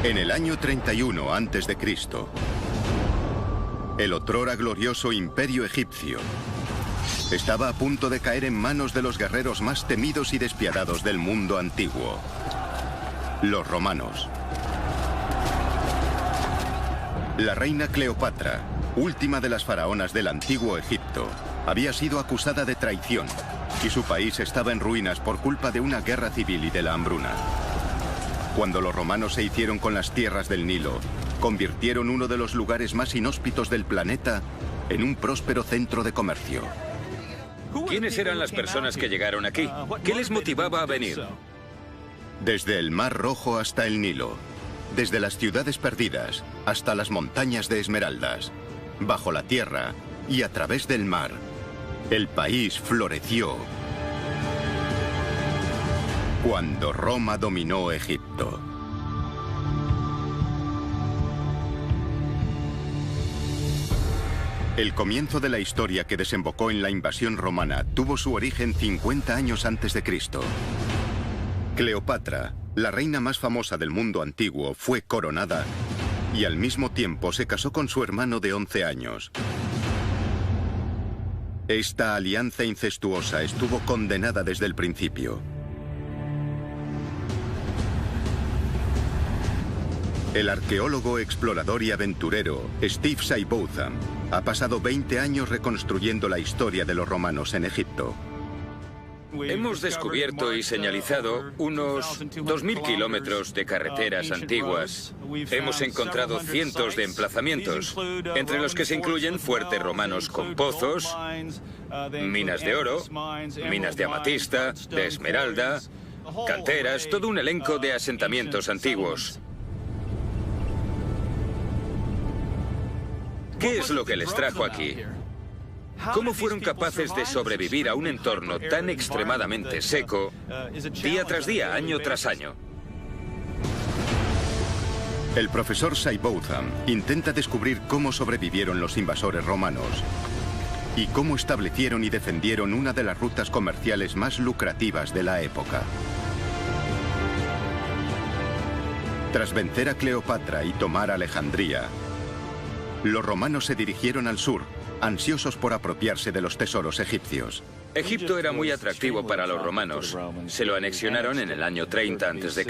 En el año 31 a.C., el otrora glorioso Imperio egipcio estaba a punto de caer en manos de los guerreros más temidos y despiadados del mundo antiguo, los romanos. La reina Cleopatra, última de las faraonas del antiguo Egipto, había sido acusada de traición y su país estaba en ruinas por culpa de una guerra civil y de la hambruna. Cuando los romanos se hicieron con las tierras del Nilo, convirtieron uno de los lugares más inhóspitos del planeta en un próspero centro de comercio. ¿Quiénes eran las personas que llegaron aquí? ¿Qué les motivaba a venir? Desde el Mar Rojo hasta el Nilo, desde las ciudades perdidas hasta las montañas de esmeraldas, bajo la tierra y a través del mar, el país floreció cuando Roma dominó Egipto. El comienzo de la historia que desembocó en la invasión romana tuvo su origen 50 años antes de Cristo. Cleopatra, la reina más famosa del mundo antiguo, fue coronada y al mismo tiempo se casó con su hermano de 11 años. Esta alianza incestuosa estuvo condenada desde el principio. El arqueólogo, explorador y aventurero Steve Seibotham ha pasado 20 años reconstruyendo la historia de los romanos en Egipto. Hemos descubierto y señalizado unos 2.000 kilómetros de carreteras antiguas. Hemos encontrado cientos de emplazamientos, entre los que se incluyen fuertes romanos con pozos, minas de oro, minas de amatista, de esmeralda, canteras, todo un elenco de asentamientos antiguos. ¿Qué es lo que les trajo aquí? ¿Cómo fueron capaces de sobrevivir a un entorno tan extremadamente seco, día tras día, año tras año? El profesor Seibotham intenta descubrir cómo sobrevivieron los invasores romanos y cómo establecieron y defendieron una de las rutas comerciales más lucrativas de la época. Tras vencer a Cleopatra y tomar Alejandría, los romanos se dirigieron al sur, ansiosos por apropiarse de los tesoros egipcios. Egipto era muy atractivo para los romanos. Se lo anexionaron en el año 30 a.C.,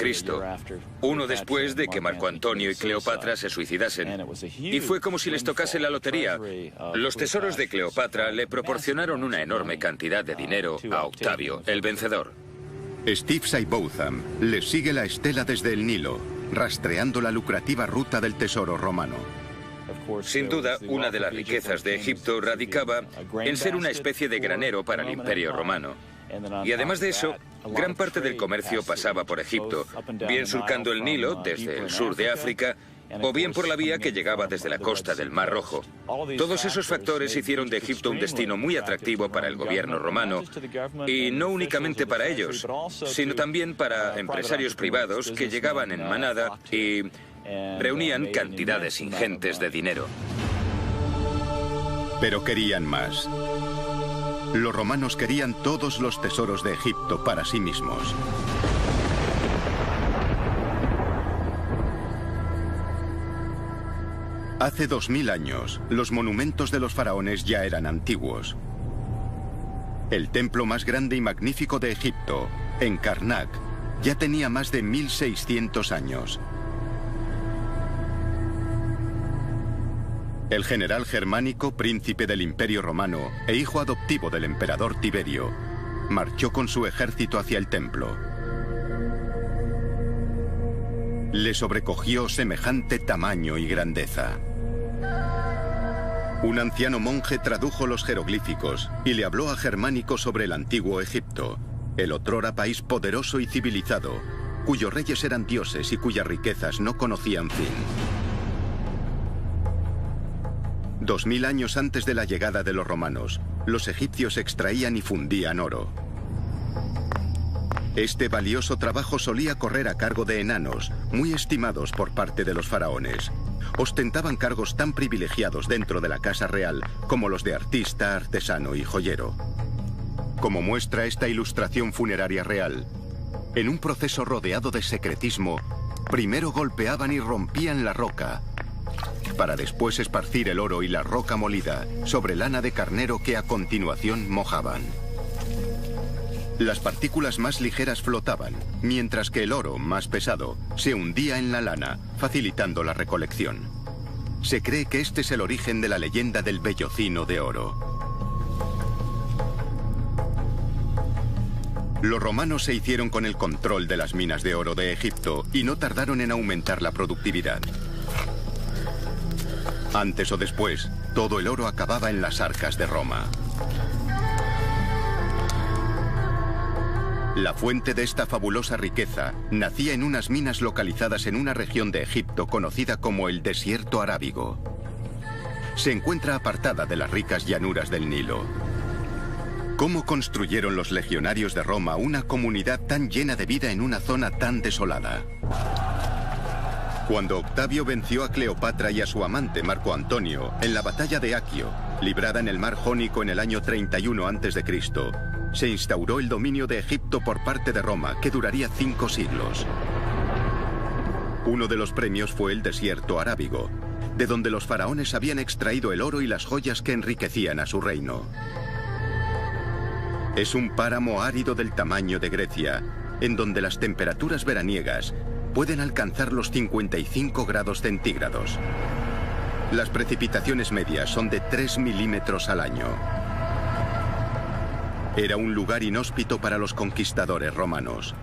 uno después de que Marco Antonio y Cleopatra se suicidasen. Y fue como si les tocase la lotería. Los tesoros de Cleopatra le proporcionaron una enorme cantidad de dinero a Octavio, el vencedor. Steve Seibotham les sigue la estela desde el Nilo, rastreando la lucrativa ruta del tesoro romano. Sin duda, una de las riquezas de Egipto radicaba en ser una especie de granero para el Imperio Romano. Y además de eso, gran parte del comercio pasaba por Egipto, bien surcando el Nilo desde el sur de África, o bien por la vía que llegaba desde la costa del Mar Rojo. Todos esos factores hicieron de Egipto un destino muy atractivo para el gobierno romano, y no únicamente para ellos, sino también para empresarios privados que llegaban en manada y reunían cantidades ingentes de dinero. Pero querían más. Los romanos querían todos los tesoros de Egipto para sí mismos. Hace 2000 años, los monumentos de los faraones ya eran antiguos. El templo más grande y magnífico de Egipto, en Karnak, ya tenía más de 1600 años. El general germánico, príncipe del Imperio Romano e hijo adoptivo del emperador Tiberio, marchó con su ejército hacia el templo. Le sobrecogió semejante tamaño y grandeza. Un anciano monje tradujo los jeroglíficos y le habló a Germánico sobre el antiguo Egipto, el otrora país poderoso y civilizado, cuyos reyes eran dioses y cuyas riquezas no conocían fin. 2000 años antes de la llegada de los romanos, los egipcios extraían y fundían oro. Este valioso trabajo solía correr a cargo de enanos, muy estimados por parte de los faraones. Ostentaban cargos tan privilegiados dentro de la casa real como los de artista, artesano y joyero. Como muestra esta ilustración funeraria real, en un proceso rodeado de secretismo, primero golpeaban y rompían la roca, para después esparcir el oro y la roca molida sobre lana de carnero que a continuación mojaban. Las partículas más ligeras flotaban, mientras que el oro, más pesado, se hundía en la lana, facilitando la recolección. Se cree que este es el origen de la leyenda del vellocino de oro. Los romanos se hicieron con el control de las minas de oro de Egipto y no tardaron en aumentar la productividad. Antes o después, todo el oro acababa en las arcas de Roma. La fuente de esta fabulosa riqueza nacía en unas minas localizadas en una región de Egipto conocida como el Desierto Arábigo. Se encuentra apartada de las ricas llanuras del Nilo. ¿Cómo construyeron los legionarios de Roma una comunidad tan llena de vida en una zona tan desolada? Cuando Octavio venció a Cleopatra y a su amante Marco Antonio en la batalla de Aquio, librada en el mar Jónico en el año 31 a.C., se instauró el dominio de Egipto por parte de Roma, que duraría 5 siglos. Uno de los premios fue el Desierto Arábigo, de donde los faraones habían extraído el oro y las joyas que enriquecían a su reino. Es un páramo árido del tamaño de Grecia, en donde las temperaturas veraniegas pueden alcanzar los 55 grados centígrados. Las precipitaciones medias son de 3 milímetros al año. Era un lugar inhóspito para los conquistadores romanos.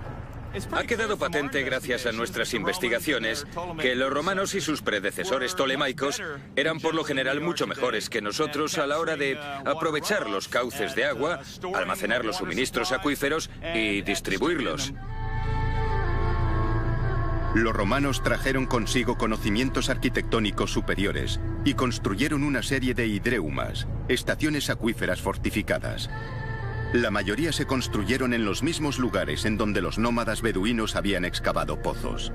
Ha quedado patente gracias a nuestras investigaciones que los romanos y sus predecesores tolemaicos eran por lo general mucho mejores que nosotros a la hora de aprovechar los cauces de agua, almacenar los suministros acuíferos y distribuirlos. Los romanos trajeron consigo conocimientos arquitectónicos superiores y construyeron una serie de hidreumas, estaciones acuíferas fortificadas. La mayoría se construyeron en los mismos lugares en donde los nómadas beduinos habían excavado pozos.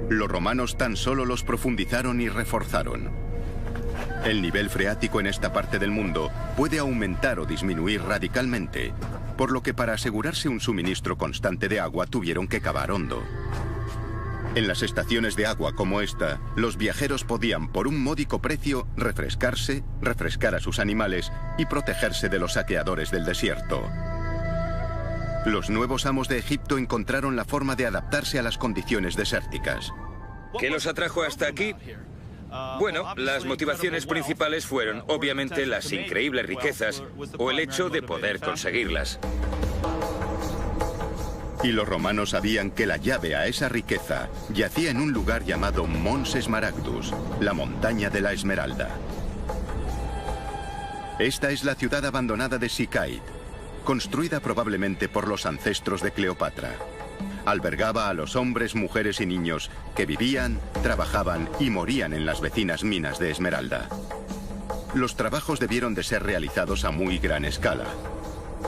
Los romanos tan solo los profundizaron y reforzaron. El nivel freático en esta parte del mundo puede aumentar o disminuir radicalmente, por lo que para asegurarse un suministro constante de agua tuvieron que cavar hondo. En las estaciones de agua como esta, los viajeros podían por un módico precio refrescarse, refrescar a sus animales y protegerse de los saqueadores del desierto. Los nuevos amos de Egipto encontraron la forma de adaptarse a las condiciones desérticas. ¿Qué los atrajo hasta aquí? Bueno, las motivaciones principales fueron, obviamente, las increíbles riquezas o el hecho de poder conseguirlas. Y los romanos sabían que la llave a esa riqueza yacía en un lugar llamado Mons Smaragdus, la montaña de la esmeralda. Esta es la ciudad abandonada de Sicaid, construida probablemente por los ancestros de Cleopatra. Albergaba a los hombres, mujeres y niños que vivían, trabajaban y morían en las vecinas minas de esmeralda. Los trabajos debieron de ser realizados a muy gran escala.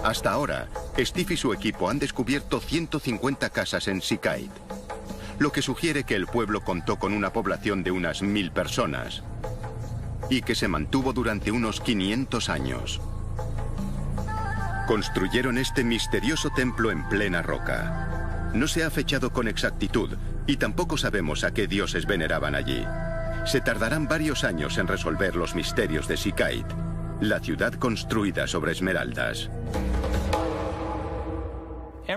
Hasta ahora, Steve y su equipo han descubierto 150 casas en Sicaid, lo que sugiere que el pueblo contó con una población de unas 1000 personas y que se mantuvo durante unos 500 años. Construyeron este misterioso templo en plena roca. No se ha fechado con exactitud y tampoco sabemos a qué dioses veneraban allí. Se tardarán varios años en resolver los misterios de Sicaid, la ciudad construida sobre esmeraldas.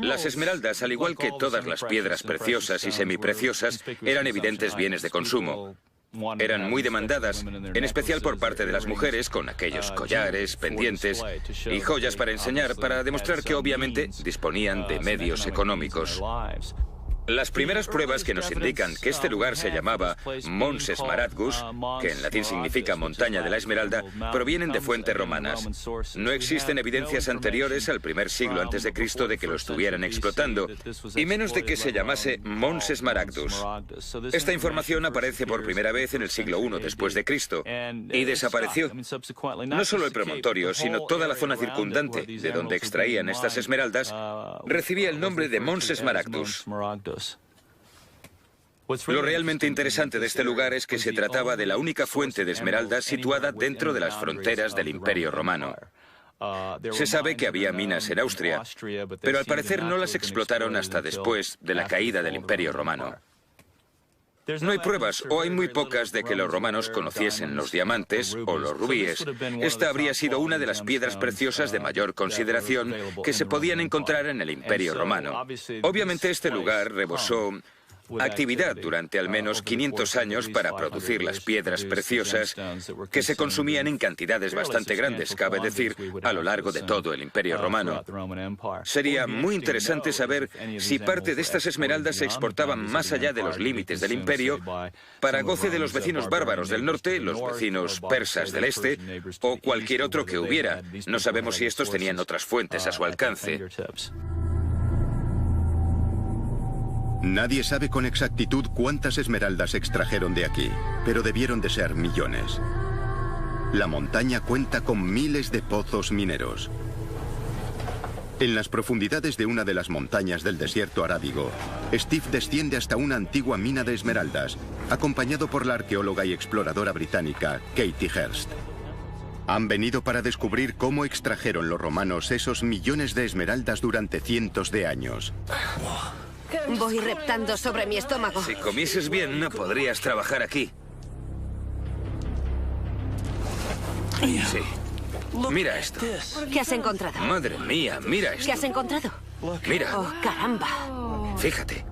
Las esmeraldas, al igual que todas las piedras preciosas y semipreciosas, eran evidentes bienes de consumo. Eran muy demandadas, en especial por parte de las mujeres, con aquellos collares, pendientes y joyas para enseñar, para demostrar que obviamente disponían de medios económicos. Las primeras pruebas que nos indican que este lugar se llamaba Mons Smaragdus, que en latín significa montaña de la esmeralda, provienen de fuentes romanas. No existen evidencias anteriores al primer siglo antes de Cristo de que lo estuvieran explotando, y menos de que se llamase Mons Smaragdus. Esta información aparece por primera vez en el siglo I después de Cristo, y desapareció. No solo el promontorio, sino toda la zona circundante, de donde extraían estas esmeraldas, recibía el nombre de Mons Smaragdus. Lo realmente interesante de este lugar es que se trataba de la única fuente de esmeraldas situada dentro de las fronteras del Imperio Romano. Se sabe que había minas en Austria, pero al parecer no las explotaron hasta después de la caída del Imperio Romano. No hay pruebas, o hay muy pocas, de que los romanos conociesen los diamantes o los rubíes. Esta habría sido una de las piedras preciosas de mayor consideración que se podían encontrar en el Imperio Romano. Obviamente este lugar rebosó actividad durante al menos 500 años para producir las piedras preciosas que se consumían en cantidades bastante grandes, cabe decir, a lo largo de todo el Imperio Romano. Sería muy interesante saber si parte de estas esmeraldas se exportaban más allá de los límites del imperio para goce de los vecinos bárbaros del norte, los vecinos persas del este o cualquier otro que hubiera. No sabemos si estos tenían otras fuentes a su alcance. Nadie sabe con exactitud cuántas esmeraldas extrajeron de aquí, pero debieron de ser millones. La montaña cuenta con miles de pozos mineros. En las profundidades de una de las montañas del desierto arábigo, Steve desciende hasta una antigua mina de esmeraldas, acompañado por la arqueóloga y exploradora británica Katie Hurst. Han venido para descubrir cómo extrajeron los romanos esos millones de esmeraldas durante cientos de años. Voy reptando sobre mi estómago. Si comieses bien, no podrías trabajar aquí. Sí. Mira esto. ¿Qué has encontrado? Madre mía, mira esto. ¿Qué has encontrado? Mira. Oh, caramba. Fíjate.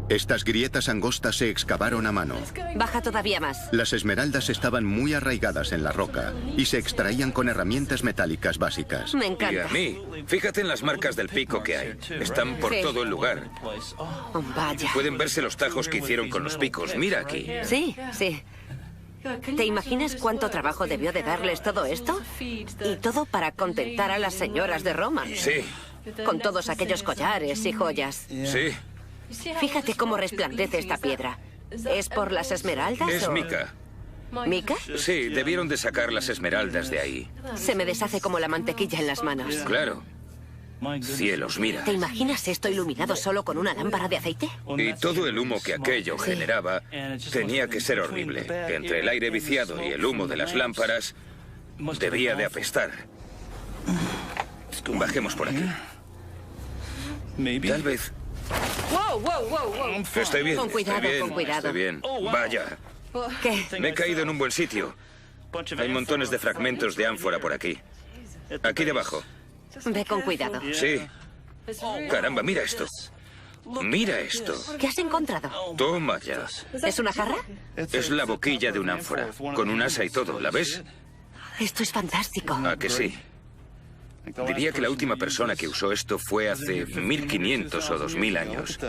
Estas grietas angostas se excavaron a mano. Baja todavía más. Las esmeraldas estaban muy arraigadas en la roca y se extraían con herramientas metálicas básicas. Me Y encanta. a mí, fíjate en las marcas del pico que hay. Están por Sí. todo el lugar. Oh, vaya. Pueden verse los tajos que hicieron con los picos. Mira aquí. Sí, sí. ¿Te imaginas cuánto trabajo debió de darles todo esto? Y todo para contentar a las señoras de Roma. Sí, Con todos aquellos collares y joyas. sí. Fíjate cómo resplandece esta piedra. ¿Es por las esmeraldas Es o...? mica. ¿Mica? Sí, debieron de sacar las esmeraldas de ahí. Se me deshace como la mantequilla en las manos. Claro. Cielos, mira. ¿Te imaginas esto iluminado solo con una lámpara de aceite? Y todo el humo que aquello generaba tenía que ser horrible. Entre el aire viciado y el humo de las lámparas, debía de apestar. Bajemos por aquí. Tal vez. ¡Wow, wow, wow, wow! Estoy bien. Con cuidado, estoy bien, con cuidado. Estoy bien. Vaya, ¿Qué? me he caído en un buen sitio. Hay montones de fragmentos de ánfora por aquí. Aquí debajo. Ve con cuidado. Sí. Caramba, mira esto. Mira esto. ¿Qué has encontrado? Toma ya. ¿Es una jarra? Es la boquilla de un ánfora, con un asa y todo. ¿La ves? Esto es fantástico. ¿A que sí? Diría que la última persona que usó esto fue hace 1500 o 2000 años.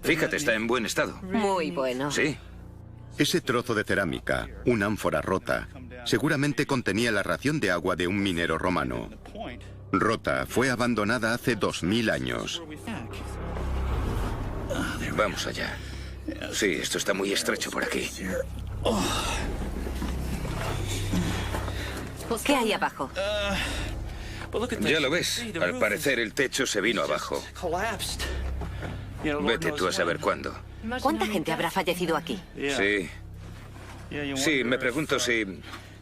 Fíjate, está en buen estado. Muy bueno. Sí. Ese trozo de cerámica, una ánfora rota, seguramente contenía la ración de agua de un minero romano. Rota, fue abandonada hace 2000 años. Vamos allá. Sí, esto está muy estrecho por aquí. ¿Qué hay abajo? Ya lo ves. Al parecer el techo se vino abajo. Vete tú a saber cuándo. ¿Cuánta gente habrá fallecido aquí? Sí. Sí, me pregunto si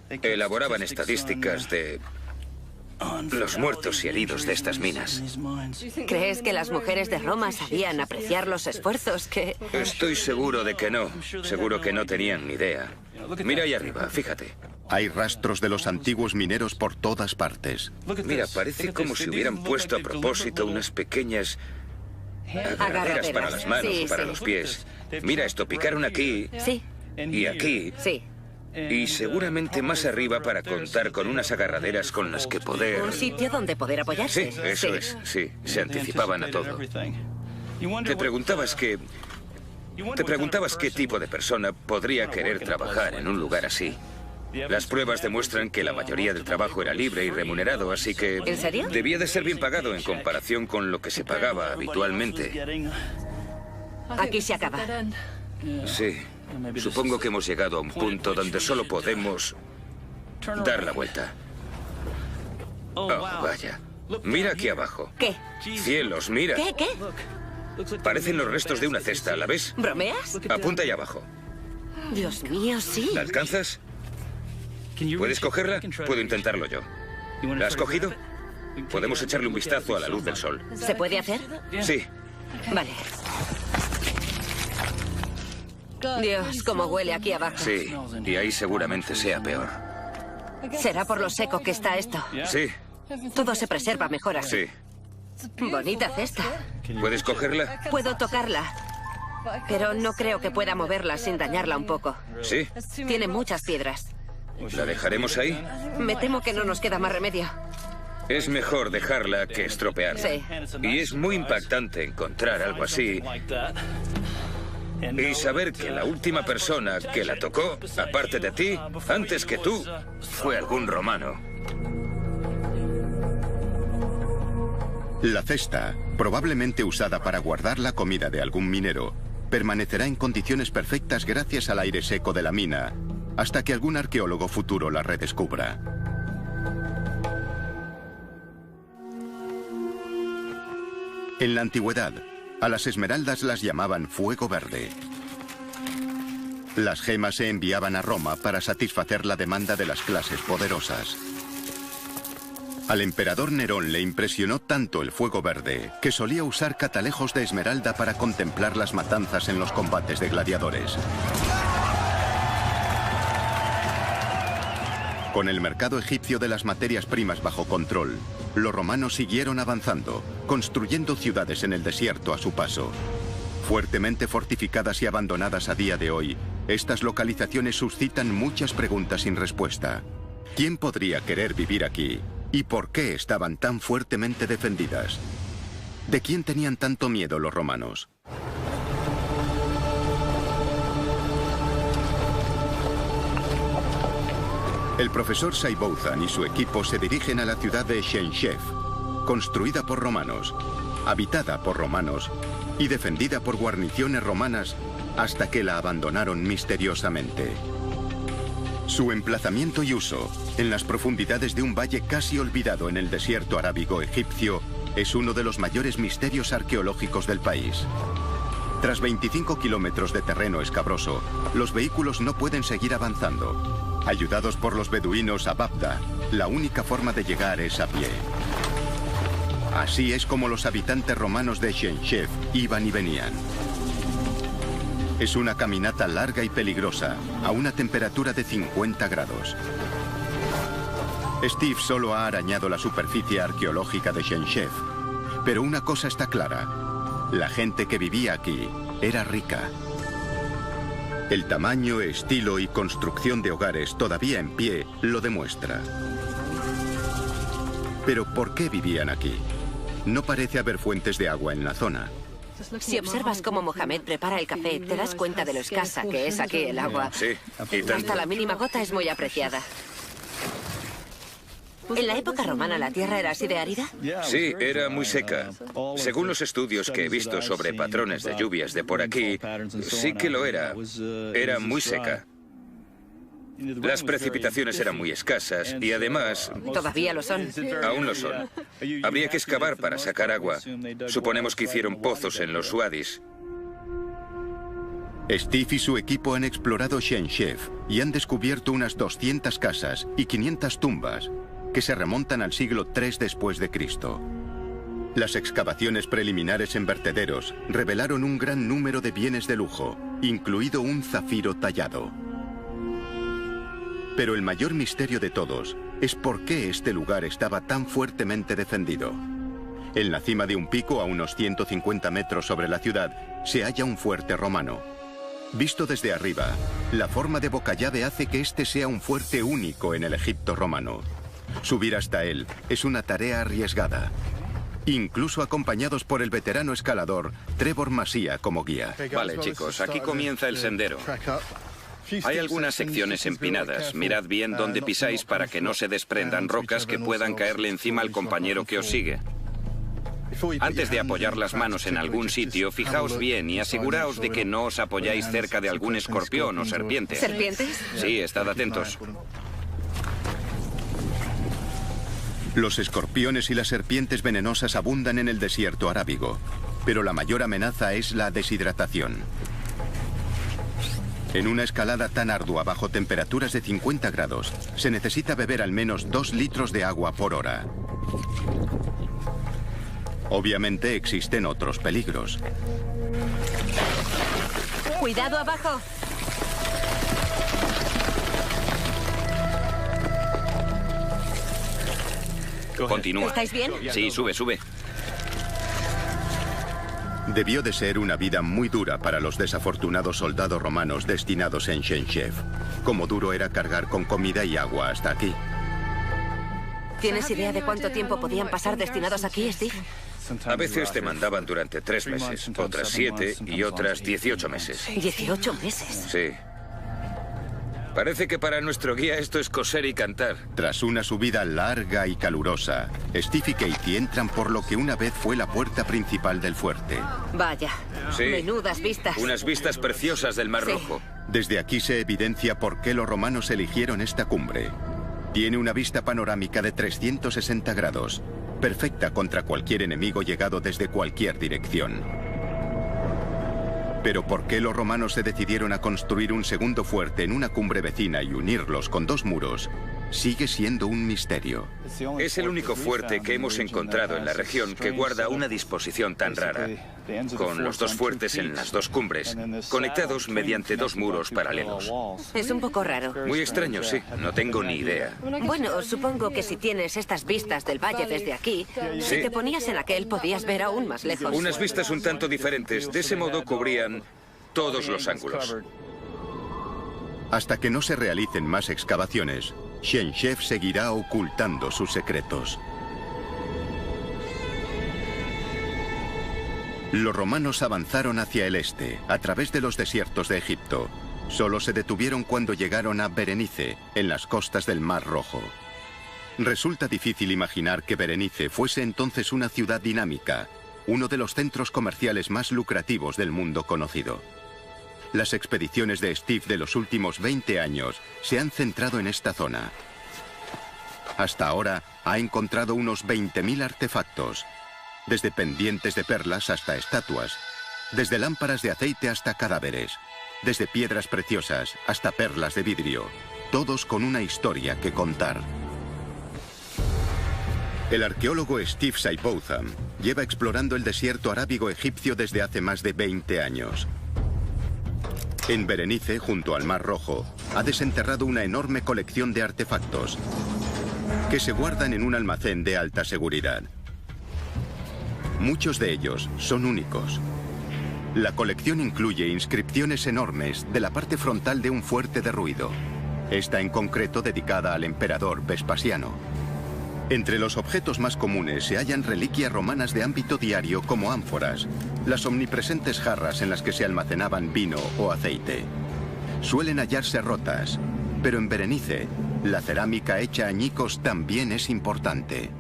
elaboraban estadísticas de los muertos y heridos de estas minas. ¿Crees que las mujeres de Roma sabían apreciar los esfuerzos que...? Estoy seguro de que no. Seguro que no tenían ni idea. Mira ahí arriba, fíjate. Hay rastros de los antiguos mineros por todas partes. Mira, parece como si hubieran puesto a propósito unas pequeñas agarraderas para las manos Sí, y para sí. los pies. Mira esto, picaron aquí Sí, y aquí. sí. Y seguramente más arriba para contar con unas agarraderas con las que poder... Un sitio donde poder apoyarse. Sí, eso es, sí. Se anticipaban a todo. Te preguntabas qué tipo de persona podría querer trabajar en un lugar así. Las pruebas demuestran que la mayoría del trabajo era libre y remunerado, así que... ¿En serio? Debía de ser bien pagado en comparación con lo que se pagaba habitualmente. Aquí se acaba. Sí. Supongo que hemos llegado a un punto donde solo podemos dar la vuelta. Oh, vaya. Mira aquí abajo. ¿Qué? Cielos, mira. ¿Qué? Parecen los restos de una cesta, ¿la ves? ¿Bromeas? Apunta ahí abajo. Dios mío, sí. ¿La alcanzas? ¿Puedes cogerla? Puedo intentarlo yo. ¿La has cogido? Podemos echarle un vistazo a la luz del sol. ¿Se puede hacer? Sí. Vale. Dios, cómo huele aquí abajo. Sí, y ahí seguramente sea peor. ¿Será por lo seco que está esto? Sí, Todo se preserva mejor así. sí. Bonita cesta. ¿Puedes cogerla? Puedo tocarla, pero no creo que pueda moverla sin dañarla un poco. Sí. Tiene muchas piedras. ¿La dejaremos ahí? Me temo que no nos queda más remedio. Es mejor dejarla que estropearla. Sí. Y es muy impactante encontrar algo así y saber que la última persona que la tocó, aparte de ti, antes que tú, fue algún romano. La cesta, probablemente usada para guardar la comida de algún minero, permanecerá en condiciones perfectas gracias al aire seco de la mina, hasta que algún arqueólogo futuro la redescubra. En la antigüedad, a las esmeraldas las llamaban fuego verde. Las gemas se enviaban a Roma para satisfacer la demanda de las clases poderosas. Al emperador Nerón le impresionó tanto el fuego verde que solía usar catalejos de esmeralda para contemplar las matanzas en los combates de gladiadores. Con el mercado egipcio de las materias primas bajo control, los romanos siguieron avanzando, construyendo ciudades en el desierto a su paso. Fuertemente fortificadas y abandonadas a día de hoy, estas localizaciones suscitan muchas preguntas sin respuesta. ¿Quién podría querer vivir aquí? ¿Y por qué estaban tan fuertemente defendidas? ¿De quién tenían tanto miedo los romanos? El profesor Saibouzan y su equipo se dirigen a la ciudad de Chenchev, construida por romanos, habitada por romanos y defendida por guarniciones romanas hasta que la abandonaron misteriosamente. Su emplazamiento y uso, en las profundidades de un valle casi olvidado en el desierto arábigo egipcio, es uno de los mayores misterios arqueológicos del país. Tras 25 kilómetros de terreno escabroso, los vehículos no pueden seguir avanzando. Ayudados por los beduinos a Babda, la única forma de llegar es a pie. Así es como los habitantes romanos de Chenchev iban y venían. Es una caminata larga y peligrosa, a una temperatura de 50 grados. Steve solo ha arañado la superficie arqueológica de Chenchev, pero una cosa está clara: la gente que vivía aquí era rica. El tamaño, estilo y construcción de hogares todavía en pie lo demuestra. Pero ¿por qué vivían aquí? No parece haber fuentes de agua en la zona. Si observas cómo Mohamed prepara el café, te das cuenta de lo escasa que es aquí el agua. Sí, y tanto. Hasta la mínima gota es muy apreciada. ¿En la época romana la tierra era así de árida? Sí, era muy seca. Según los estudios que he visto sobre patrones de lluvias de por aquí, sí que lo era. Era muy seca. Las precipitaciones eran muy escasas y además... Todavía lo son. Aún lo son. Habría que excavar para sacar agua. Suponemos que hicieron pozos en los wadis. Steve y su equipo han explorado Chenchev y han descubierto unas 200 casas y 500 tumbas que se remontan al siglo III después de Cristo. Las excavaciones preliminares en vertederos revelaron un gran número de bienes de lujo, incluido un zafiro tallado. Pero el mayor misterio de todos es por qué este lugar estaba tan fuertemente defendido. En la cima de un pico a unos 150 metros sobre la ciudad se halla un fuerte romano. Visto desde arriba, la forma de boca llave hace que este sea un fuerte único en el Egipto romano. Subir hasta él es una tarea arriesgada, incluso acompañados por el veterano escalador Trevor Masia como guía. Vale, chicos, aquí comienza el sendero. Hay algunas secciones empinadas. Mirad bien dónde pisáis para que no se desprendan rocas que puedan caerle encima al compañero que os sigue. Antes de apoyar las manos en algún sitio, fijaos bien y aseguraos de que no os apoyáis cerca de algún escorpión o serpiente. ¿Serpientes? Sí, estad atentos. Los escorpiones y las serpientes venenosas abundan en el desierto arábigo, pero la mayor amenaza es la deshidratación. En una escalada tan ardua bajo temperaturas de 50 grados, se necesita beber al menos 2 litros de agua por hora. Obviamente existen otros peligros. ¡Cuidado abajo! Continúa. ¿Estáis bien? Sí, sube, sube. Debió de ser una vida muy dura para los desafortunados soldados romanos destinados en Chenchev. Como duro era cargar con comida y agua hasta aquí. ¿Tienes idea de cuánto tiempo podían pasar destinados aquí, Steve? A veces te mandaban durante 3 meses, otras 7 y otras 18 meses. 18 meses. Sí. Parece que para nuestro guía esto es coser y cantar. Tras una subida larga y calurosa, Steve y Katie entran por lo que una vez fue la puerta principal del fuerte. Vaya, Sí. menudas vistas. Unas vistas preciosas del Mar Sí. Rojo. Desde aquí se evidencia por qué los romanos eligieron esta cumbre. Tiene una vista panorámica de 360 grados, perfecta contra cualquier enemigo llegado desde cualquier dirección. Pero ¿por qué los romanos se decidieron a construir un segundo fuerte en una cumbre vecina y unirlos con 2 muros? Sigue siendo un misterio. Es el único fuerte que hemos encontrado en la región que guarda una disposición tan rara, con los 2 fuertes en las 2 cumbres, conectados mediante 2 muros paralelos. Es un poco raro. Muy extraño, sí, no tengo ni idea. Bueno, supongo que si tienes estas vistas del valle desde aquí, Sí. si te ponías en aquel podías ver aún más lejos. Unas vistas un tanto diferentes, de ese modo cubrían todos los ángulos. Hasta que no se realicen más excavaciones, Chenchev seguirá ocultando sus secretos. Los romanos avanzaron hacia el este, a través de los desiertos de Egipto. Solo se detuvieron cuando llegaron a Berenice, en las costas del Mar Rojo. Resulta difícil imaginar que Berenice fuese entonces una ciudad dinámica, uno de los centros comerciales más lucrativos del mundo conocido. Las expediciones de Steve de los últimos 20 años se han centrado en esta zona. Hasta ahora ha encontrado unos 20.000 artefactos, desde pendientes de perlas hasta estatuas, desde lámparas de aceite hasta cadáveres, desde piedras preciosas hasta perlas de vidrio, todos con una historia que contar. El arqueólogo Steve Seibotham lleva explorando el desierto arábigo egipcio desde hace más de 20 años. En Berenice, junto al Mar Rojo, ha desenterrado una enorme colección de artefactos que se guardan en un almacén de alta seguridad. Muchos de ellos son únicos. La colección incluye inscripciones enormes de la parte frontal de un fuerte derruido, esta en concreto dedicada al emperador Vespasiano. Entre los objetos más comunes se hallan reliquias romanas de ámbito diario como ánforas, las omnipresentes jarras en las que se almacenaban vino o aceite. Suelen hallarse rotas, pero en Berenice, la cerámica hecha añicos también es importante.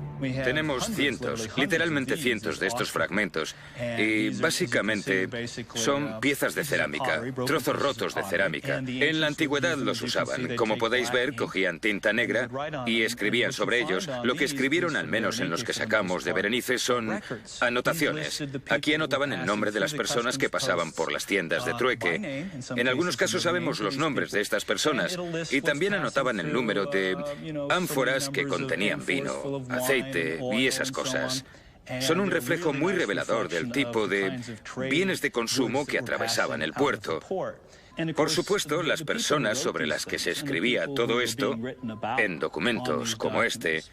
Tenemos cientos, literalmente cientos de estos fragmentos y básicamente son piezas de cerámica, trozos rotos de cerámica. En la antigüedad los usaban. Como podéis ver, cogían tinta negra y escribían sobre ellos. Lo que escribieron, al menos en los que sacamos de Berenice, son anotaciones. Aquí anotaban el nombre de las personas que pasaban por las tiendas de trueque. En algunos casos sabemos los nombres de estas personas y también anotaban el número de ánforas que contenían vino, aceite y esas cosas. Son un reflejo muy revelador del tipo de bienes de consumo que atravesaban el puerto. Por supuesto, las personas sobre las que se escribía todo esto, en documentos como este,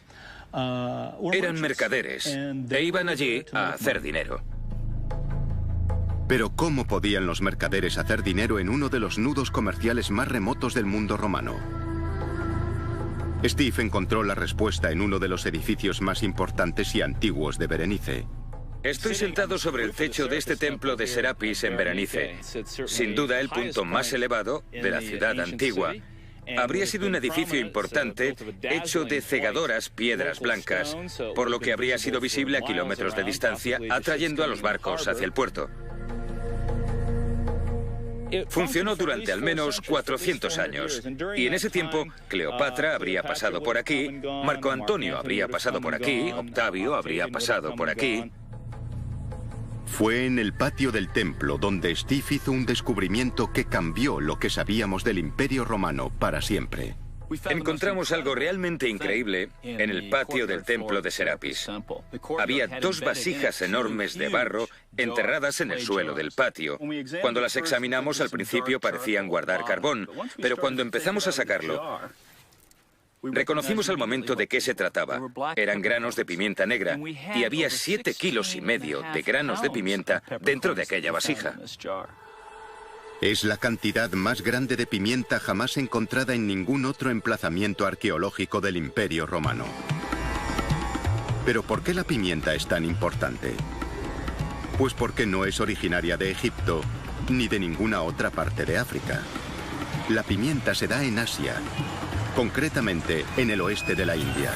eran mercaderes e iban allí a hacer dinero. Pero ¿cómo podían los mercaderes hacer dinero en uno de los nudos comerciales más remotos del mundo romano? Steve encontró la respuesta en uno de los edificios más importantes y antiguos de Berenice. Estoy sentado sobre el techo de este templo de Serapis en Berenice. Sin duda el punto más elevado de la ciudad antigua. Habría sido un edificio importante hecho de cegadoras piedras blancas, por lo que habría sido visible a kilómetros de distancia, atrayendo a los barcos hacia el puerto. Funcionó durante al menos 400 años, y en ese tiempo Cleopatra habría pasado por aquí, Marco Antonio habría pasado por aquí, Octavio habría pasado por aquí. Fue en el patio del templo donde Steve hizo un descubrimiento que cambió lo que sabíamos del Imperio Romano para siempre. Encontramos algo realmente increíble en el patio del templo de Serapis. Había 2 vasijas enormes de barro enterradas en el suelo del patio. Cuando las examinamos al principio parecían guardar carbón, pero cuando empezamos a sacarlo, reconocimos al momento de qué se trataba. Eran granos de pimienta negra y había 7,5 kilos de granos de pimienta dentro de aquella vasija. Es la cantidad más grande de pimienta jamás encontrada en ningún otro emplazamiento arqueológico del Imperio Romano. ¿Pero por qué la pimienta es tan importante? Pues porque no es originaria de Egipto ni de ninguna otra parte de África. La pimienta se da en Asia, concretamente en el oeste de la India.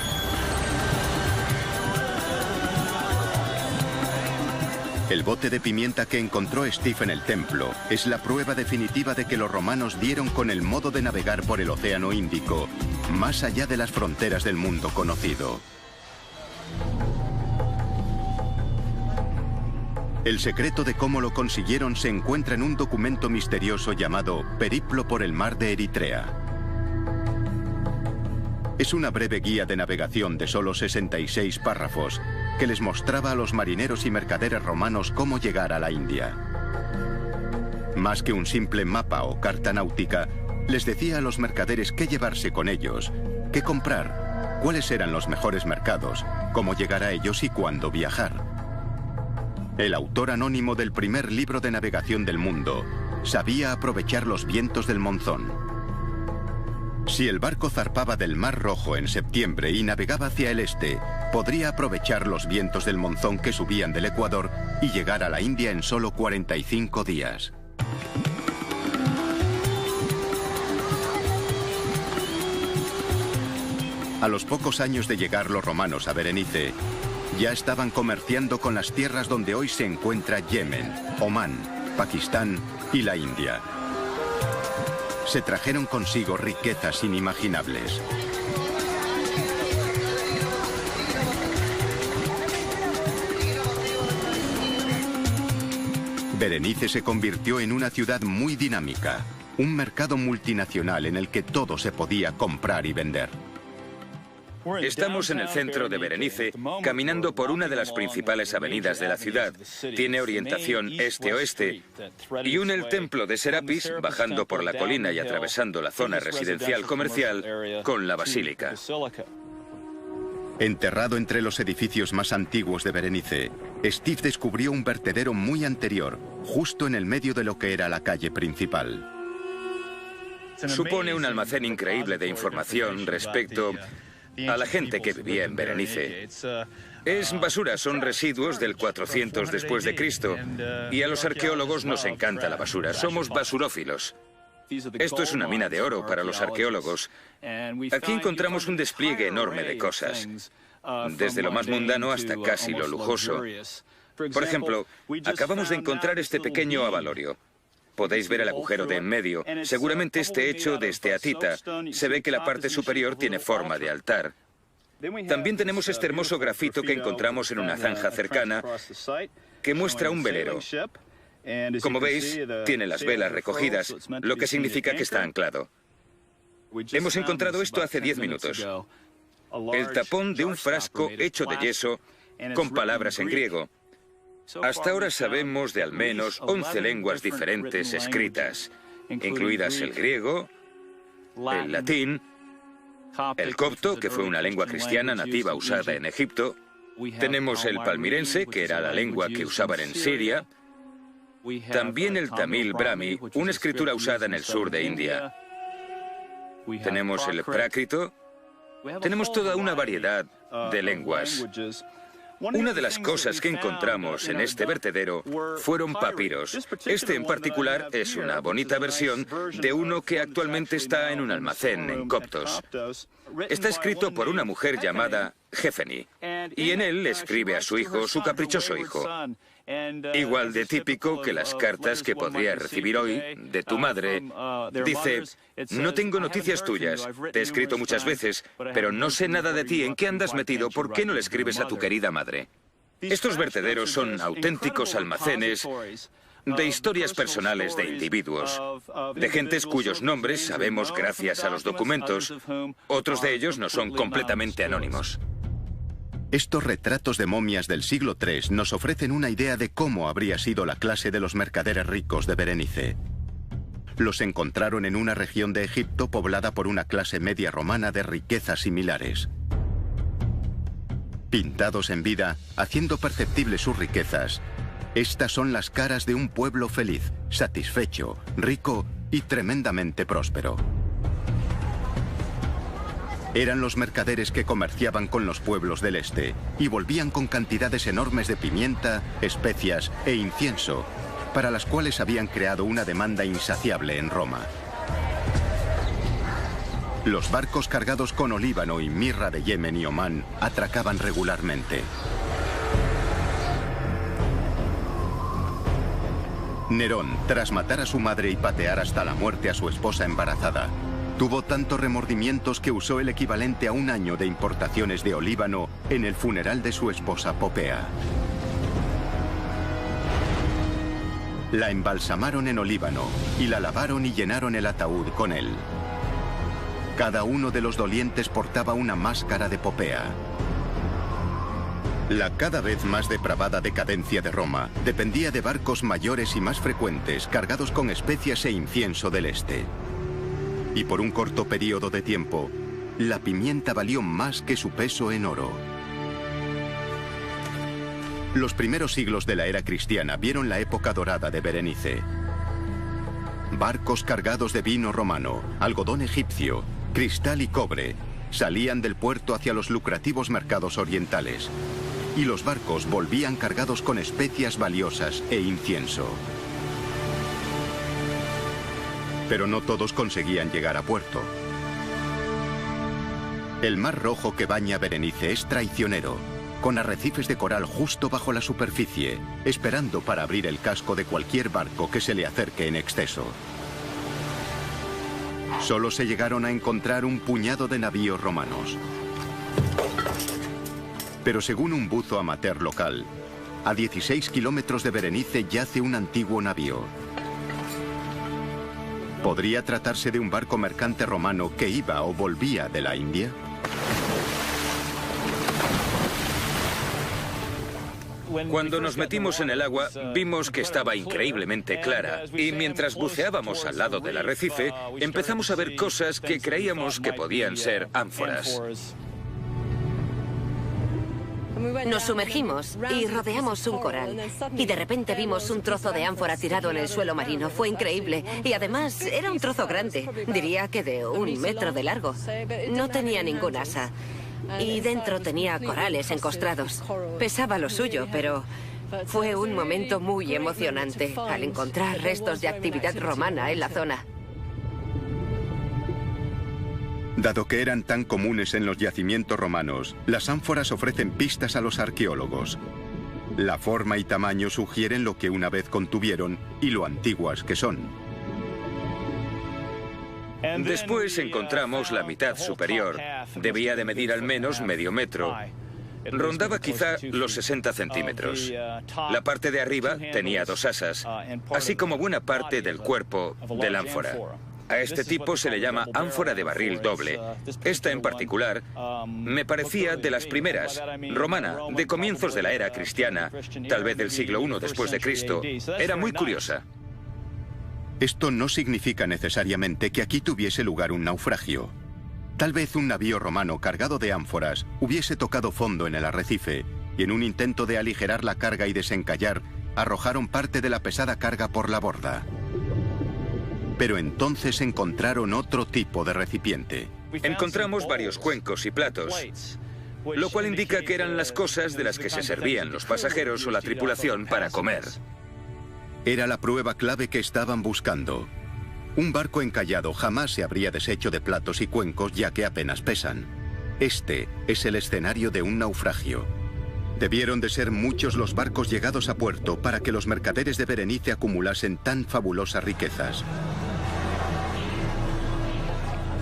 El bote de pimienta que encontró Steve en el templo es la prueba definitiva de que los romanos dieron con el modo de navegar por el Océano Índico, más allá de las fronteras del mundo conocido. El secreto de cómo lo consiguieron se encuentra en un documento misterioso llamado Periplo por el mar de Eritrea. Es una breve guía de navegación de solo 66 párrafos que les mostraba a los marineros y mercaderes romanos cómo llegar a la India. Más que un simple mapa o carta náutica, les decía a los mercaderes qué llevarse con ellos, qué comprar, cuáles eran los mejores mercados, cómo llegar a ellos y cuándo viajar. El autor anónimo del primer libro de navegación del mundo sabía aprovechar los vientos del monzón. Si el barco zarpaba del Mar Rojo en septiembre y navegaba hacia el este, podría aprovechar los vientos del monzón que subían del Ecuador y llegar a la India en solo 45 días. A los pocos años de llegar los romanos a Berenice, ya estaban comerciando con las tierras donde hoy se encuentra Yemen, Omán, Pakistán y la India. Se trajeron consigo riquezas inimaginables. Berenice se convirtió en una ciudad muy dinámica, un mercado multinacional en el que todo se podía comprar y vender. Estamos en el centro de Berenice, caminando por una de las principales avenidas de la ciudad. Tiene orientación este-oeste y une el templo de Serapis, bajando por la colina y atravesando la zona residencial comercial, con la basílica. Enterrado entre los edificios más antiguos de Berenice, Steve descubrió un vertedero muy anterior, justo en el medio de lo que era la calle principal. Supone un almacén increíble de información respecto a la gente que vivía en Berenice. Es basura, son residuos del 400 después de Cristo. Y a los arqueólogos nos encanta la basura, somos basurófilos. Esto es una mina de oro para los arqueólogos. Aquí encontramos un despliegue enorme de cosas, desde lo más mundano hasta casi lo lujoso. Por ejemplo, acabamos de encontrar este pequeño abalorio. Podéis ver el agujero de en medio. Seguramente esté hecho de esteatita. Se ve que la parte superior tiene forma de altar. También tenemos este hermoso grafito que encontramos en una zanja cercana que muestra un velero. Como veis, tiene las velas recogidas, lo que significa que está anclado. Hemos encontrado esto hace 10 minutos. El tapón de un frasco hecho de yeso con palabras en griego. Hasta ahora sabemos de al menos 11 lenguas diferentes escritas, incluidas el griego, el latín, el copto, que fue una lengua cristiana nativa usada en Egipto. Tenemos el palmirense, que era la lengua que usaban en Siria. También el tamil brahmi, una escritura usada en el sur de India. Tenemos el prácrito. Tenemos toda una variedad de lenguas. Una de las cosas que encontramos en este vertedero fueron papiros. Este en particular es una bonita versión de uno que actualmente está en un almacén en Coptos. Está escrito por una mujer llamada Jefeni, y en él le escribe a su hijo, su caprichoso hijo. Igual de típico que las cartas que podrías recibir hoy de tu madre. Dice: no tengo noticias tuyas, te he escrito muchas veces, pero no sé nada de ti, en qué andas metido, ¿por qué no le escribes a tu querida madre? Estos vertederos son auténticos almacenes de historias personales de individuos, de gentes cuyos nombres sabemos gracias a los documentos. Otros de ellos no son completamente anónimos. Estos retratos de momias del siglo III nos ofrecen una idea de cómo habría sido la clase de los mercaderes ricos de Berenice. Los encontraron en una región de Egipto poblada por una clase media romana de riquezas similares. Pintados en vida, haciendo perceptibles sus riquezas, estas son las caras de un pueblo feliz, satisfecho, rico y tremendamente próspero. Eran los mercaderes que comerciaban con los pueblos del este y volvían con cantidades enormes de pimienta, especias e incienso, para las cuales habían creado una demanda insaciable en Roma. Los barcos cargados con olíbano y mirra de Yemen y Omán atracaban regularmente. Nerón, tras matar a su madre y patear hasta la muerte a su esposa embarazada, tuvo tantos remordimientos que usó el equivalente a un año de importaciones de olíbano en el funeral de su esposa Popea. La embalsamaron en olíbano y la lavaron y llenaron el ataúd con él. Cada uno de los dolientes portaba una máscara de Popea. La cada vez más depravada decadencia de Roma dependía de barcos mayores y más frecuentes cargados con especias e incienso del este. Y por un corto periodo de tiempo, la pimienta valió más que su peso en oro. Los primeros siglos de la era cristiana vieron la época dorada de Berenice. Barcos cargados de vino romano, algodón egipcio, cristal y cobre salían del puerto hacia los lucrativos mercados orientales. Y los barcos volvían cargados con especias valiosas e incienso. Pero no todos conseguían llegar a puerto. El mar Rojo que baña Berenice es traicionero, con arrecifes de coral justo bajo la superficie, esperando para abrir el casco de cualquier barco que se le acerque en exceso. Solo se llegaron a encontrar un puñado de navíos romanos. Pero según un buzo amateur local, a 16 kilómetros de Berenice yace un antiguo navío. ¿Podría tratarse de un barco mercante romano que iba o volvía de la India? Cuando nos metimos en el agua, vimos que estaba increíblemente clara, y mientras buceábamos al lado del arrecife, empezamos a ver cosas que creíamos que podían ser ánforas. Nos sumergimos y rodeamos un coral. Y de repente vimos un trozo de ánfora tirado en el suelo marino. Fue increíble. Y además era un trozo grande. Diría que de 1 metro de largo. No tenía ningún asa. Y dentro tenía corales encostrados. Pesaba lo suyo, pero fue un momento muy emocionante al encontrar restos de actividad romana en la zona. Dado que eran tan comunes en los yacimientos romanos, las ánforas ofrecen pistas a los arqueólogos. La forma y tamaño sugieren lo que una vez contuvieron y lo antiguas que son. Después encontramos la mitad superior. Debía de medir al menos medio metro. Rondaba quizá los 60 centímetros. La parte de arriba tenía 2 asas, así como buena parte del cuerpo del ánfora. A este tipo se le llama ánfora de barril doble. Esta en particular me parecía de las primeras, romana, de comienzos de la era cristiana, tal vez del siglo I después de Cristo. Era muy curiosa. Esto no significa necesariamente que aquí tuviese lugar un naufragio. Tal vez un navío romano cargado de ánforas hubiese tocado fondo en el arrecife y en un intento de aligerar la carga y desencallar, arrojaron parte de la pesada carga por la borda. Pero entonces encontraron otro tipo de recipiente. Encontramos varios cuencos y platos, lo cual indica que eran las cosas de las que se servían los pasajeros o la tripulación para comer. Era la prueba clave que estaban buscando. Un barco encallado jamás se habría deshecho de platos y cuencos, ya que apenas pesan. Este es el escenario de un naufragio. Debieron de ser muchos los barcos llegados a puerto para que los mercaderes de Berenice acumulasen tan fabulosas riquezas.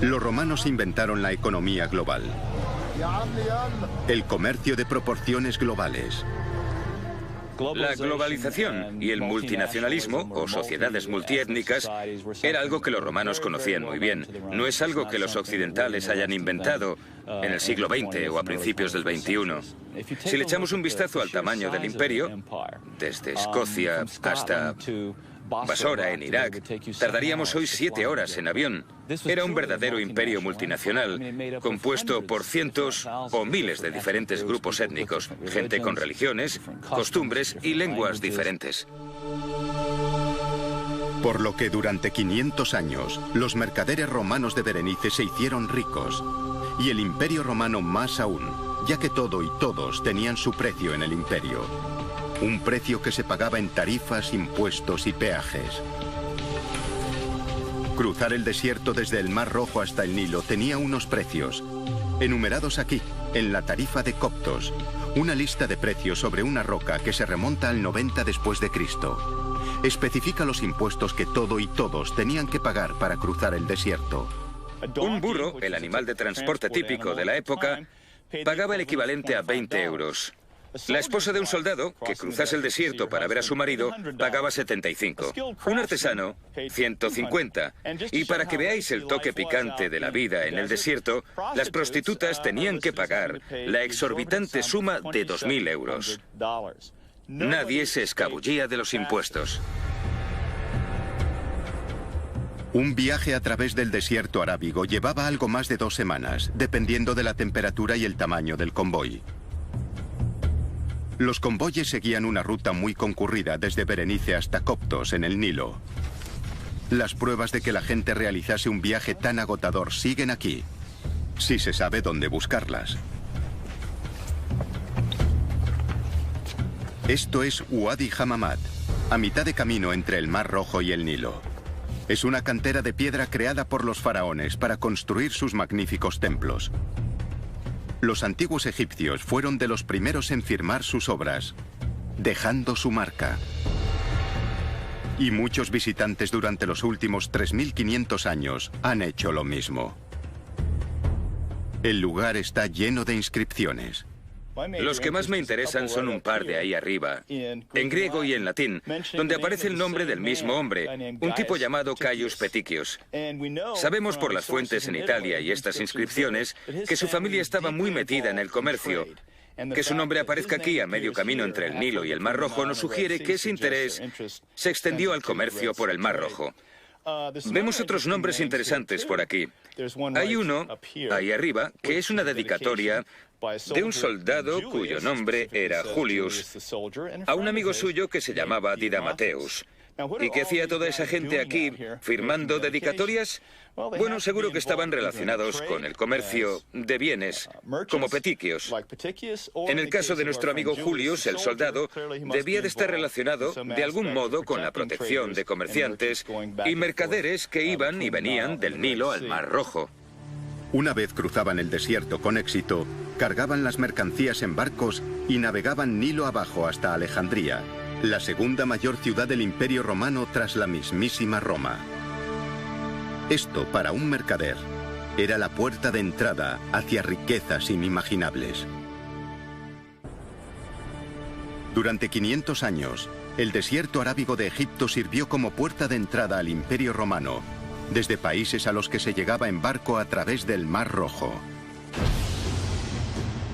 Los romanos inventaron la economía global, el comercio de proporciones globales, La globalización y el multinacionalismo, o sociedades multiétnicas, era algo que los romanos conocían muy bien. No es algo que los occidentales hayan inventado en el siglo XX o a principios del XXI. Si le echamos un vistazo al tamaño del imperio, desde Escocia hasta Basora, en Irak, tardaríamos hoy 7 horas en avión. Era un verdadero imperio multinacional, compuesto por cientos o miles de diferentes grupos étnicos, gente con religiones, costumbres y lenguas diferentes. Por lo que durante 500 años, los mercaderes romanos de Berenice se hicieron ricos, y el imperio romano más aún, ya que todo y todos tenían su precio en el imperio. Un precio que se pagaba en tarifas, impuestos y peajes. Cruzar el desierto desde el Mar Rojo hasta el Nilo tenía unos precios, enumerados aquí, en la tarifa de Coptos, una lista de precios sobre una roca que se remonta al 90 después de Cristo. Especifica los impuestos que todo y todos tenían que pagar para cruzar el desierto. Un burro, el animal de transporte típico de la época, pagaba el equivalente a 20 euros. La esposa de un soldado, que cruzase el desierto para ver a su marido, pagaba 75. Un artesano, 150. Y para que veáis el toque picante de la vida en el desierto, las prostitutas tenían que pagar la exorbitante suma de 2.000 euros. Nadie se escabullía de los impuestos. Un viaje a través del desierto arábigo llevaba algo más de 2 semanas, dependiendo de la temperatura y el tamaño del convoy. Los convoyes seguían una ruta muy concurrida desde Berenice hasta Coptos, en el Nilo. Las pruebas de que la gente realizase un viaje tan agotador siguen aquí, si se sabe dónde buscarlas. Esto es Wadi Hammamat, a mitad de camino entre el Mar Rojo y el Nilo. Es una cantera de piedra creada por los faraones para construir sus magníficos templos. Los antiguos egipcios fueron de los primeros en firmar sus obras, dejando su marca. Y muchos visitantes durante los últimos 3.500 años han hecho lo mismo. El lugar está lleno de inscripciones. Los que más me interesan son un par de ahí arriba, en griego y en latín, donde aparece el nombre del mismo hombre, un tipo llamado Caius Peticius. Sabemos por las fuentes en Italia y estas inscripciones que su familia estaba muy metida en el comercio. Que su nombre aparezca aquí, a medio camino entre el Nilo y el Mar Rojo, nos sugiere que ese interés se extendió al comercio por el Mar Rojo. Vemos otros nombres interesantes por aquí. Hay uno, ahí arriba, que es una dedicatoria de un soldado cuyo nombre era Julius, a un amigo suyo que se llamaba Didamateus. ¿Y qué hacía toda esa gente aquí firmando dedicatorias? Bueno, seguro que estaban relacionados con el comercio de bienes, como Peticios. En el caso de nuestro amigo Julius, el soldado, debía de estar relacionado de algún modo con la protección de comerciantes y mercaderes que iban y venían del Nilo al Mar Rojo. Una vez cruzaban el desierto con éxito, cargaban las mercancías en barcos y navegaban Nilo abajo hasta Alejandría, la segunda mayor ciudad del Imperio Romano tras la mismísima Roma. Esto, para un mercader, era la puerta de entrada hacia riquezas inimaginables. Durante 500 años, el desierto arábigo de Egipto sirvió como puerta de entrada al Imperio Romano, desde países a los que se llegaba en barco a través del Mar Rojo.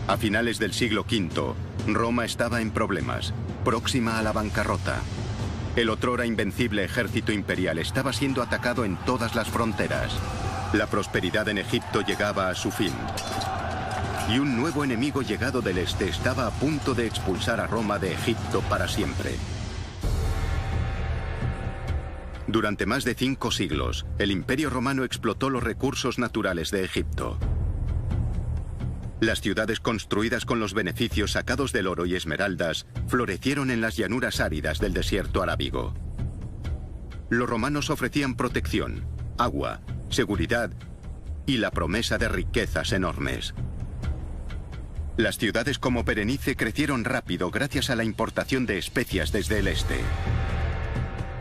A finales del siglo V, Roma estaba en problemas, próxima a la bancarrota. El otrora invencible ejército imperial estaba siendo atacado en todas las fronteras. La prosperidad en Egipto llegaba a su fin. Y un nuevo enemigo llegado del este estaba a punto de expulsar a Roma de Egipto para siempre. Durante más de 5 siglos, el Imperio Romano explotó los recursos naturales de Egipto. Las ciudades construidas con los beneficios sacados del oro y esmeraldas florecieron en las llanuras áridas del desierto arábigo. Los romanos ofrecían protección, agua, seguridad y la promesa de riquezas enormes. Las ciudades como Berenice crecieron rápido gracias a la importación de especias desde el este.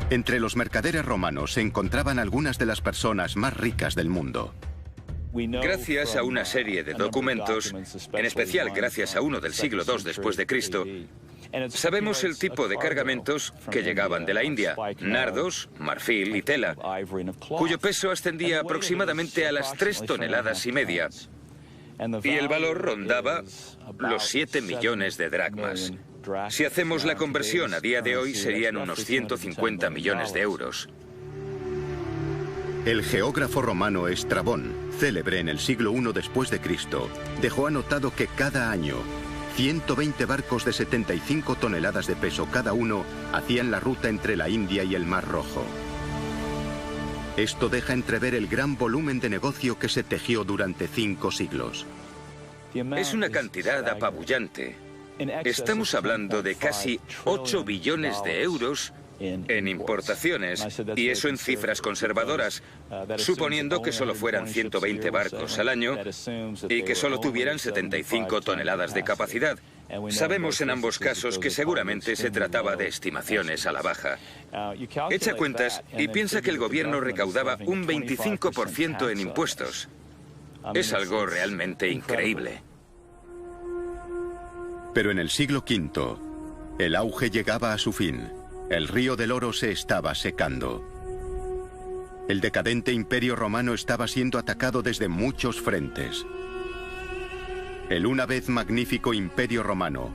Entre los mercaderes romanos se encontraban algunas de las personas más ricas del mundo. Gracias a una serie de documentos, en especial gracias a uno del siglo II después de Cristo, Sabemos el tipo de cargamentos que llegaban de la India: nardos, marfil y tela, cuyo peso ascendía aproximadamente a las 3,5 toneladas. Y el valor rondaba los 7 millones de dracmas. Si hacemos la conversión a día de hoy, serían unos 150 millones de euros. El geógrafo romano Estrabón, célebre en el siglo I después de Cristo, dejó anotado que cada año 120 barcos de 75 toneladas de peso cada uno hacían la ruta entre la India y el Mar Rojo. Esto deja entrever el gran volumen de negocio que se tejió durante 5 siglos. Es una cantidad apabullante. Estamos hablando de casi 8 billones de euros en importaciones, y eso en cifras conservadoras, suponiendo que solo fueran 120 barcos al año y que solo tuvieran 75 toneladas de capacidad. Sabemos en ambos casos que seguramente se trataba de estimaciones a la baja. Echa cuentas y piensa que el gobierno recaudaba un 25% en impuestos. Es algo realmente increíble. Pero en el siglo V, el auge llegaba a su fin. El río del oro se estaba secando. El decadente Imperio Romano estaba siendo atacado desde muchos frentes. El una vez magnífico Imperio Romano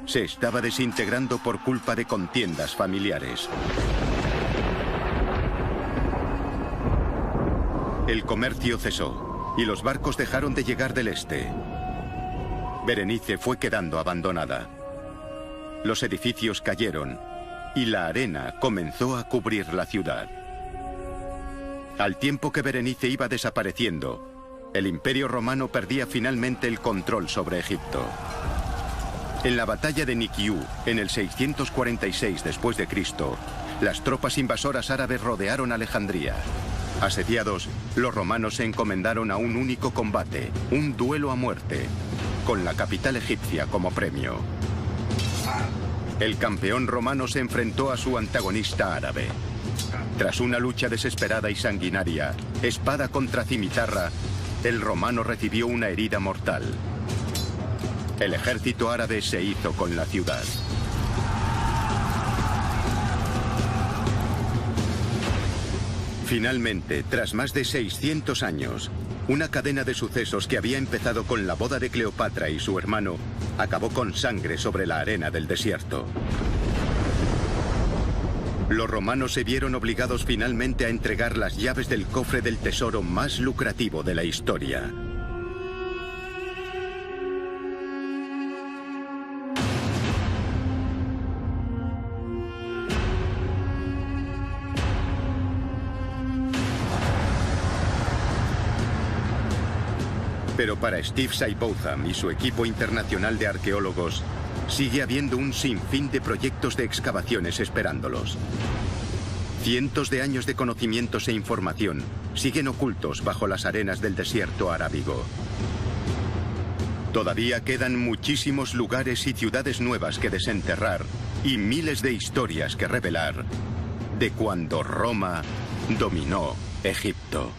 se estaba desintegrando por culpa de contiendas familiares. El comercio cesó y los barcos dejaron de llegar del este. Berenice fue quedando abandonada. Los edificios cayeron y la arena comenzó a cubrir la ciudad. Al tiempo que Berenice iba desapareciendo, el Imperio Romano perdía finalmente el control sobre Egipto. En la batalla de Nikiu, en el 646 después de Cristo, las tropas invasoras árabes rodearon Alejandría. Asediados, los romanos se encomendaron a un único combate, un duelo a muerte, con la capital egipcia como premio. El campeón romano se enfrentó a su antagonista árabe. Tras una lucha desesperada y sanguinaria, espada contra cimitarra, el romano recibió una herida mortal. El ejército árabe se hizo con la ciudad. Finalmente, tras más de 600 años, una cadena de sucesos que había empezado con la boda de Cleopatra y su hermano, acabó con sangre sobre la arena del desierto. Los romanos se vieron obligados finalmente a entregar las llaves del cofre del tesoro más lucrativo de la historia. Pero para Steve Seibotham y su equipo internacional de arqueólogos, sigue habiendo un sinfín de proyectos de excavaciones esperándolos. Cientos de años de conocimientos e información siguen ocultos bajo las arenas del desierto arábigo. Todavía quedan muchísimos lugares y ciudades nuevas que desenterrar y miles de historias que revelar de cuando Roma dominó Egipto.